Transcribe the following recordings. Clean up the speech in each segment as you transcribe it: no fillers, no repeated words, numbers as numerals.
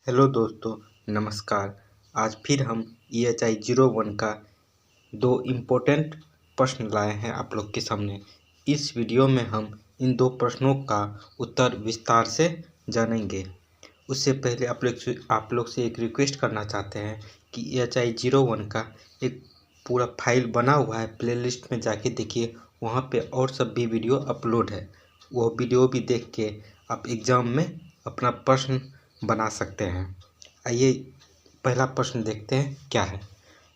Hello दोस्तों, नमस्कार। आज फिर हम EHI 01 का दो इम्पोर्टेंट प्रश्न लाए हैं आप लोग के सामने। इस वीडियो में हम इन दो प्रश्नों का उत्तर विस्तार से जानेंगे। उससे पहले आप लोग से एक रिक्वेस्ट करना चाहते हैं कि EHI 01 का एक पूरा फाइल बना हुआ है, प्लेलिस्ट में जाके देखिए, वहाँ पे और सब भी वीडियो अपलोड है। वो वीडियो भी देख के आप एग्ज़ाम में अपना प्रश्न बना सकते हैं। आइए पहला प्रश्न देखते हैं क्या है।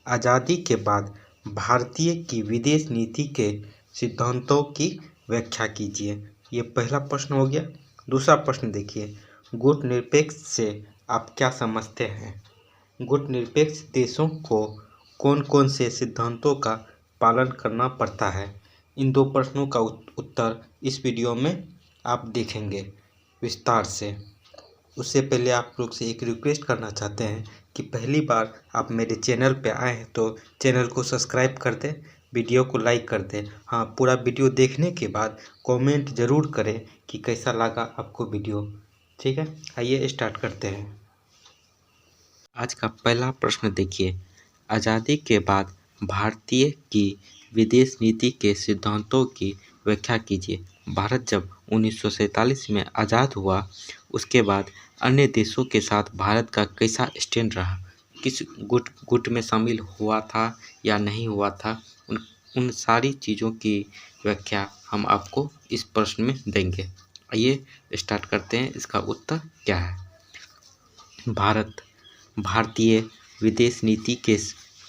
आज़ादी के बाद भारतीय की विदेश नीति के सिद्धांतों की व्याख्या कीजिए। ये पहला प्रश्न हो गया। दूसरा प्रश्न देखिए, गुटनिरपेक्ष से आप क्या समझते हैं? गुटनिरपेक्ष देशों को कौन कौन से सिद्धांतों का पालन करना पड़ता है? इन दो प्रश्नों का उत्तर इस वीडियो में आप देखेंगे विस्तार से। उससे पहले आप लोग से एक रिक्वेस्ट करना चाहते हैं कि पहली बार आप मेरे चैनल पे आए हैं तो चैनल को सब्सक्राइब कर दें, वीडियो को लाइक कर दें। हाँ, पूरा वीडियो देखने के बाद कमेंट ज़रूर करें कि कैसा लगा आपको वीडियो। ठीक है, आइए स्टार्ट करते हैं। आज का पहला प्रश्न देखिए, आज़ादी के बाद भारतीय की विदेश नीति के सिद्धांतों की व्याख्या कीजिए। भारत जब 1947 में आज़ाद हुआ, उसके बाद अन्य देशों के साथ भारत का कैसा स्टैंड रहा, किस गुट में शामिल हुआ था या नहीं हुआ था, उन सारी चीज़ों की व्याख्या हम आपको इस प्रश्न में देंगे। आइए स्टार्ट करते हैं। इसका उत्तर क्या है? भारतीय विदेश नीति के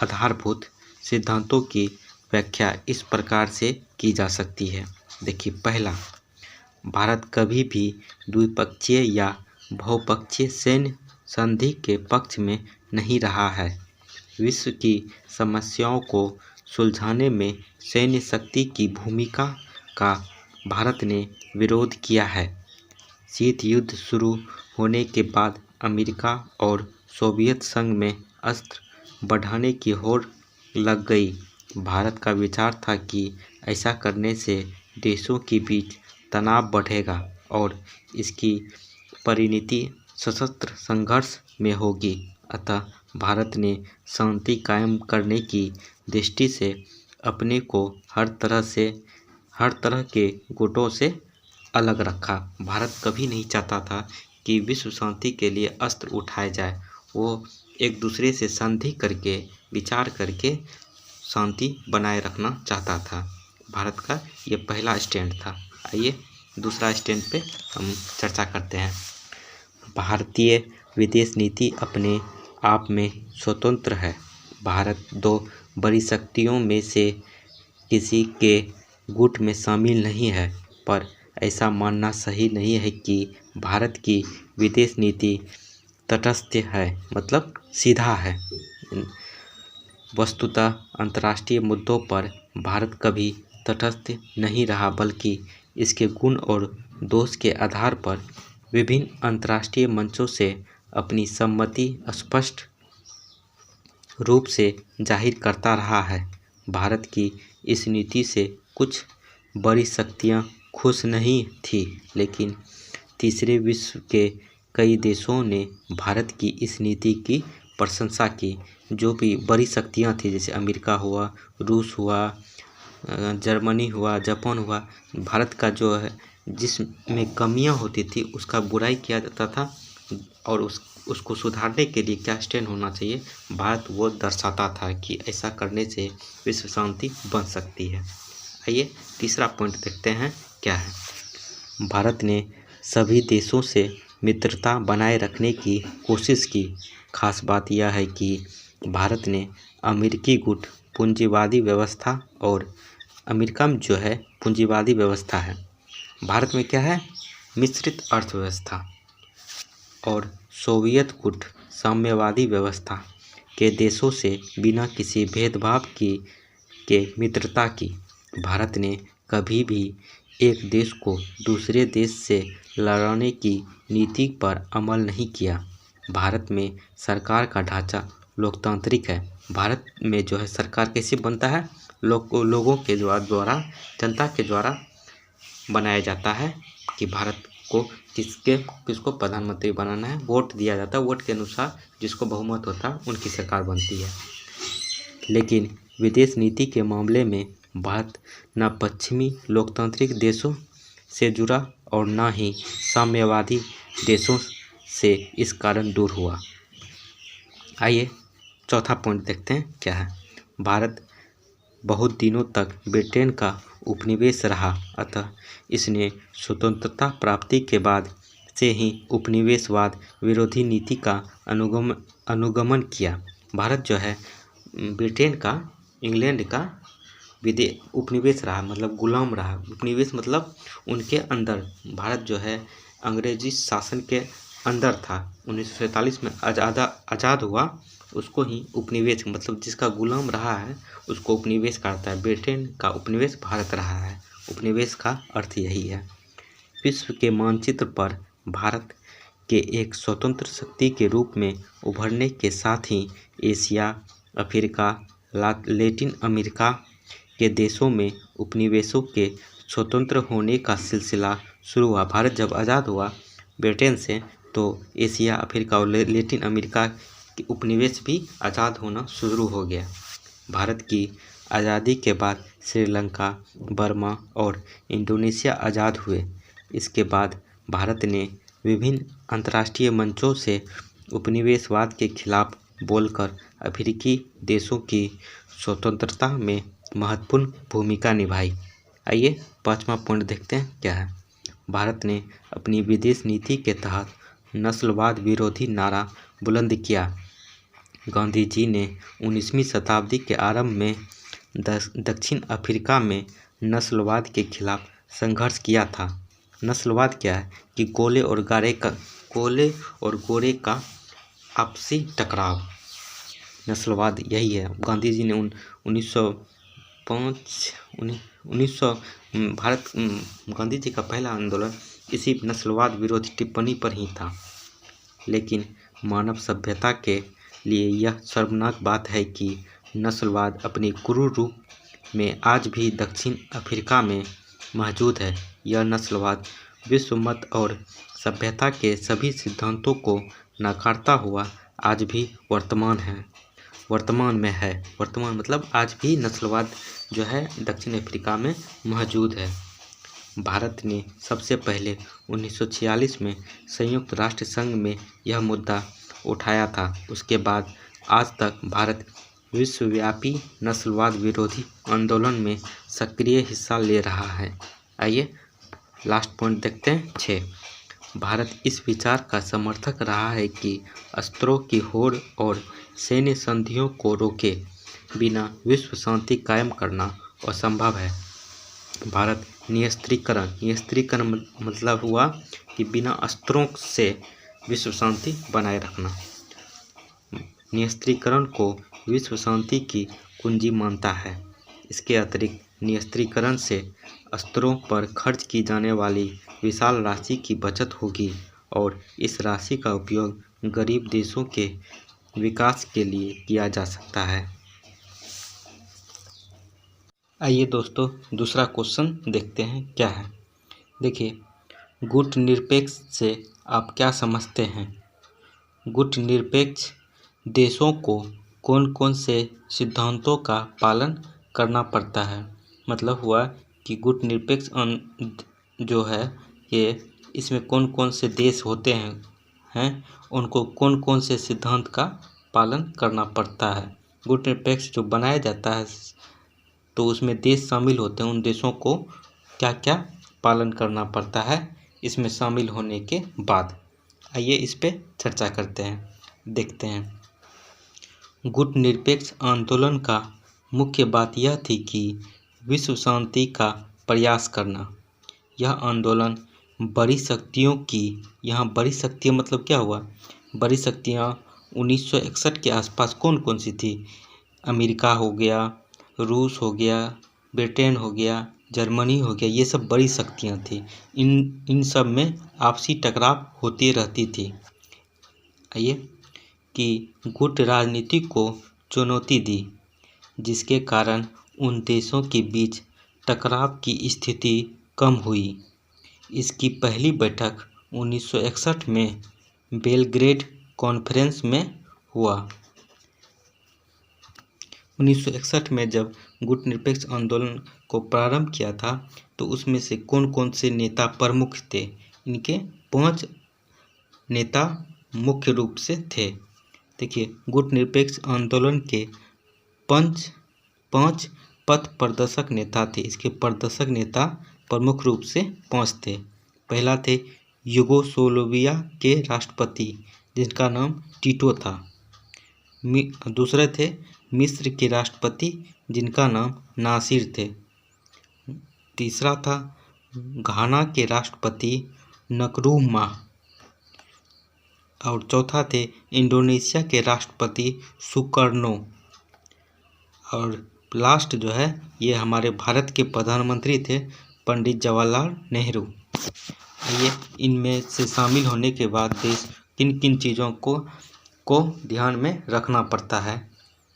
आधारभूत सिद्धांतों की व्याख्या इस प्रकार से की जा सकती है। देखिए, पहला, भारत कभी भी द्विपक्षीय या बहुपक्षीय सैन्य संधि के पक्ष में नहीं रहा है। विश्व की समस्याओं को सुलझाने में सैन्य शक्ति की भूमिका का भारत ने विरोध किया है। शीत युद्ध शुरू होने के बाद अमेरिका और सोवियत संघ में अस्त्र बढ़ाने की होड़ लग गई। भारत का विचार था कि ऐसा करने से देशों के बीच तनाव बढ़ेगा और इसकी परिणति सशस्त्र संघर्ष में होगी। अतः भारत ने शांति कायम करने की दृष्टि से अपने को हर तरह के गुटों से अलग रखा। भारत कभी नहीं चाहता था कि विश्व शांति के लिए अस्त्र उठाए जाए। वो एक दूसरे से संधि करके, विचार करके शांति बनाए रखना चाहता था। भारत का ये पहला स्टैंड था। आइए दूसरा स्टैंड पे हम चर्चा करते हैं। भारतीय विदेश नीति अपने आप में स्वतंत्र है। भारत दो बड़ी शक्तियों में से किसी के गुट में शामिल नहीं है, पर ऐसा मानना सही नहीं है कि भारत की विदेश नीति तटस्थ है, मतलब सीधा है। वस्तुतः अंतर्राष्ट्रीय मुद्दों पर भारत कभी तटस्थ नहीं रहा, बल्कि इसके गुण और दोष के आधार पर विभिन्न अंतर्राष्ट्रीय मंचों से अपनी सम्मति स्पष्ट रूप से जाहिर करता रहा है। भारत की इस नीति से कुछ बड़ी शक्तियां खुश नहीं थीं, लेकिन तीसरे विश्व के कई देशों ने भारत की इस नीति की प्रशंसा की। जो भी बड़ी शक्तियां थी, जैसे अमेरिका हुआ, रूस हुआ, जर्मनी हुआ, जापान हुआ, भारत का जो है जिसमें कमियां होती थी उसका बुराई किया जाता था और उसको सुधारने के लिए क्या स्टैंड होना चाहिए, भारत वो दर्शाता था कि ऐसा करने से विश्व शांति बन सकती है। आइए तीसरा पॉइंट देखते हैं क्या है। भारत ने सभी देशों से मित्रता बनाए रखने की कोशिश की। खास बात यह है कि भारत ने अमेरिकी गुट पूंजीवादी व्यवस्था, और अमेरिका में जो है पूंजीवादी व्यवस्था है, भारत में क्या है, मिश्रित अर्थव्यवस्था, और सोवियत गुट साम्यवादी व्यवस्था के देशों से बिना किसी भेदभाव के मित्रता की। भारत ने कभी भी एक देश को दूसरे देश से लड़ाने की नीति पर अमल नहीं किया। भारत में सरकार का ढांचा लोकतांत्रिक है। भारत में जो है सरकार कैसे बनता है, लोगों के द्वारा, जनता के द्वारा बनाया जाता है कि भारत को किसको प्रधानमंत्री बनाना है, वोट दिया जाता है। वोट के अनुसार जिसको बहुमत होता है उनकी सरकार बनती है। लेकिन विदेश नीति के मामले में भारत न पश्चिमी लोकतांत्रिक देशों से जुड़ा और न ही साम्यवादी देशों से इस कारण दूर हुआ। आइए चौथा पॉइंट देखते हैं क्या है। भारत बहुत दिनों तक ब्रिटेन का उपनिवेश रहा, अतः इसने स्वतंत्रता प्राप्ति के बाद से ही उपनिवेशवाद विरोधी नीति का अनुगमन किया। भारत जो है ब्रिटेन का, इंग्लैंड का उपनिवेश रहा, मतलब गुलाम रहा। उपनिवेश मतलब उनके अंदर, भारत जो है अंग्रेजी शासन के अंदर था। 1947 में आज़ाद हुआ, उसको ही उपनिवेश, मतलब जिसका गुलाम रहा है उसको उपनिवेश कहता है। ब्रिटेन का उपनिवेश भारत रहा है। उपनिवेश का अर्थ यही है। विश्व के मानचित्र पर भारत के एक स्वतंत्र शक्ति के रूप में उभरने के साथ ही एशिया, अफ्रीका, लैटिन अमेरिका के देशों में उपनिवेशों के स्वतंत्र होने का सिलसिला शुरू हुआ। भारत जब आज़ाद हुआ ब्रिटेन से, तो एशिया, अफ्रीका और लैटिन अमेरिका के उपनिवेश भी आज़ाद होना शुरू हो गया। भारत की आज़ादी के बाद श्रीलंका, बर्मा और इंडोनेशिया आज़ाद हुए। इसके बाद भारत ने विभिन्न अंतर्राष्ट्रीय मंचों से उपनिवेशवाद के खिलाफ बोलकर अफ्रीकी देशों की स्वतंत्रता में महत्वपूर्ण भूमिका निभाई। आइए पांचवा पॉइंट देखते हैं क्या है। भारत ने अपनी विदेश नीति के तहत नस्लवाद विरोधी नारा बुलंद किया। गांधी जी ने 19वीं शताब्दी के आरंभ में दक्षिण अफ्रीका में नस्लवाद के खिलाफ संघर्ष किया था। नस्लवाद क्या है कि गोले और गोरे का आपसी टकराव, नस्लवाद यही है। गांधी जी ने 1900 गांधी जी का पहला आंदोलन इसी नस्लवाद विरोधी टिप्पणी पर ही था। लेकिन मानव सभ्यता के लिए यह शर्मनाक बात है कि नस्लवाद अपनी क्रूर रूप में आज भी दक्षिण अफ्रीका में मौजूद है। यह नस्लवाद विश्व मत और सभ्यता के सभी सिद्धांतों को नकारता हुआ आज भी वर्तमान में है। वर्तमान मतलब आज भी नस्लवाद जो है दक्षिण अफ्रीका में मौजूद है। भारत ने सबसे पहले 1946 में संयुक्त राष्ट्र संघ में यह मुद्दा उठाया था। उसके बाद आज तक भारत विश्वव्यापी नस्लवाद विरोधी आंदोलन में सक्रिय हिस्सा ले रहा है। आइए लास्ट पॉइंट देखते हैं 6। भारत इस विचार का समर्थक रहा है कि अस्त्रों की होड़ और सैन्य संधियों को रोके बिना विश्व शांति कायम करना असंभव है। भारत नियस्त्रीकरण मतलब हुआ कि बिना अस्त्रों से विश्व शांति बनाए रखना। नियस्त्रीकरण को विश्व शांति की कुंजी मानता है। इसके अतिरिक्त नियस्त्रीकरण से अस्त्रों पर खर्च की जाने वाली विशाल राशि की बचत होगी और इस राशि का उपयोग गरीब देशों के विकास के लिए किया जा सकता है। आइए दोस्तों दूसरा क्वेश्चन देखते हैं क्या है। देखिए, गुटनिरपेक्ष से आप क्या समझते हैं? गुटनिरपेक्ष देशों को कौन कौन से सिद्धांतों का पालन करना पड़ता है? मतलब हुआ कि गुटनिरपेक्ष जो है ये, इसमें कौन कौन से देश होते हैं उनको कौन कौन से सिद्धांत का पालन करना पड़ता है। गुटनिरपेक्ष जो बनाया जाता है तो उसमें देश शामिल होते हैं। उन देशों को क्या क्या पालन करना पड़ता है इसमें शामिल होने के बाद। आइए इस पे चर्चा करते हैं, देखते हैं। गुटनिरपेक्ष आंदोलन का मुख्य बात यह थी कि विश्व शांति का प्रयास करना। यह आंदोलन बड़ी शक्तियों की, यहाँ बड़ी शक्तियाँ मतलब क्या हुआ? बड़ी शक्तियाँ 1961 के आसपास कौन कौन सी थी? अमेरिका हो गया, रूस हो गया, ब्रिटेन हो गया, जर्मनी हो गया, ये सब बड़ी शक्तियाँ थी। इन सब में आपसी टकराव होती रहती थी। आइए कि गुट राजनीति को चुनौती दी, जिसके कारण उन देशों के बीच टकराव की स्थिति कम हुई। इसकी पहली बैठक 1961 में बेलग्रेड कॉन्फ्रेंस में हुआ। 1961 में जब गुटनिरपेक्ष आंदोलन को प्रारंभ किया था तो उसमें से कौन कौन से नेता प्रमुख थे? इनके 5 नेता मुख्य रूप से थे। देखिए, गुटनिरपेक्ष आंदोलन के 5 पथ प्रदर्शक नेता थे। इसके प्रदर्शक नेता प्रमुख रूप से 5 थे। पहला थे यूगोस्लाविया के राष्ट्रपति जिनका नाम टीटो था। दूसरे थे मिस्र के राष्ट्रपति जिनका नाम नासिर थे। तीसरा था घाना के राष्ट्रपति नक्रूमा। और चौथा थे इंडोनेशिया के राष्ट्रपति सुकर्नो। और लास्ट जो है ये हमारे भारत के प्रधानमंत्री थे पंडित जवाहरलाल नेहरू। ये इनमें से शामिल होने के बाद देश किन किन चीज़ों को ध्यान में रखना पड़ता है।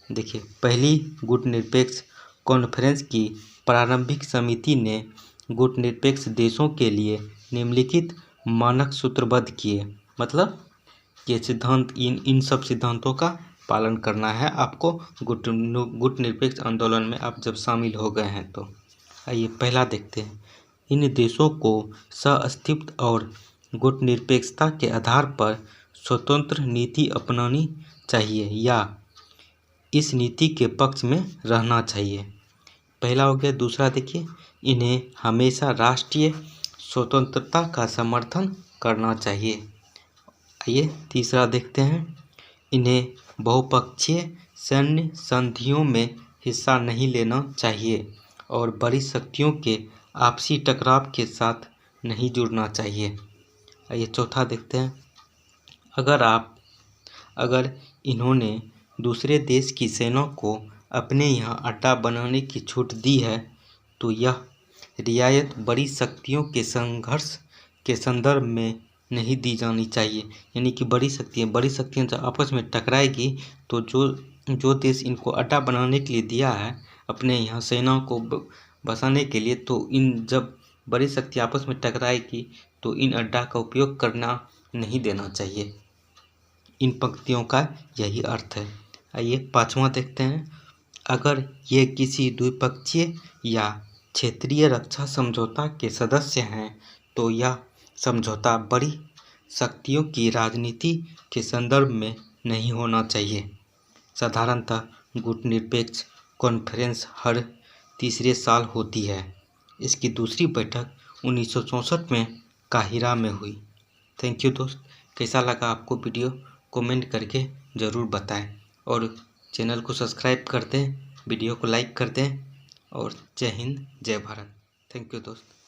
देखिए, पहली गुटनिरपेक्ष कॉन्फ्रेंस की प्रारंभिक समिति ने गुटनिरपेक्ष देशों के लिए निम्नलिखित मानक सूत्रबद्ध किए। मतलब ये सिद्धांत इन सब सिद्धांतों का पालन करना है आपको गुटनिरपेक्ष आंदोलन में आप जब शामिल हो गए हैं तो। आइए पहला देखते हैं। इन देशों को सह-अस्तित्व और गुटनिरपेक्षता के आधार पर स्वतंत्र नीति अपनानी चाहिए या इस नीति के पक्ष में रहना चाहिए। पहला हो गया। दूसरा देखिए, इन्हें हमेशा राष्ट्रीय स्वतंत्रता का समर्थन करना चाहिए। आइए तीसरा देखते हैं। इन्हें बहुपक्षीय सैन्य संधियों में हिस्सा नहीं लेना चाहिए और बड़ी शक्तियों के आपसी टकराव के साथ नहीं जुड़ना चाहिए। आइए चौथा देखते हैं। अगर इन्होंने दूसरे देश की सेना को अपने यहाँ अड्डा बनाने की छूट दी है तो यह रियायत बड़ी शक्तियों के संघर्ष के संदर्भ में नहीं दी जानी चाहिए। यानी कि बड़ी शक्तियाँ जब आपस में टकराएगी तो जो देश इनको अड्डा बनाने के लिए दिया है अपने यहाँ सेना को बसाने के लिए, तो इन जब बड़ी शक्ति आपस में टकराएगी तो इन अड्डा का उपयोग करना नहीं देना चाहिए। इन पंक्तियों का यही अर्थ है। आइए पांचवा देखते हैं। अगर ये किसी द्विपक्षीय या क्षेत्रीय रक्षा समझौता के सदस्य हैं तो यह समझौता बड़ी शक्तियों की राजनीति के संदर्भ में नहीं होना चाहिए। साधारणतः गुटनिरपेक्ष कॉन्फ्रेंस हर तीसरे साल होती है। इसकी दूसरी बैठक 1964 में काहिरा में हुई। थैंक यू दोस्त। कैसा लगा आपको वीडियो कमेंट करके ज़रूर बताएं और चैनल को सब्सक्राइब कर दें, वीडियो को लाइक कर दें और जय हिंद जय भारत। थैंक यू दोस्त।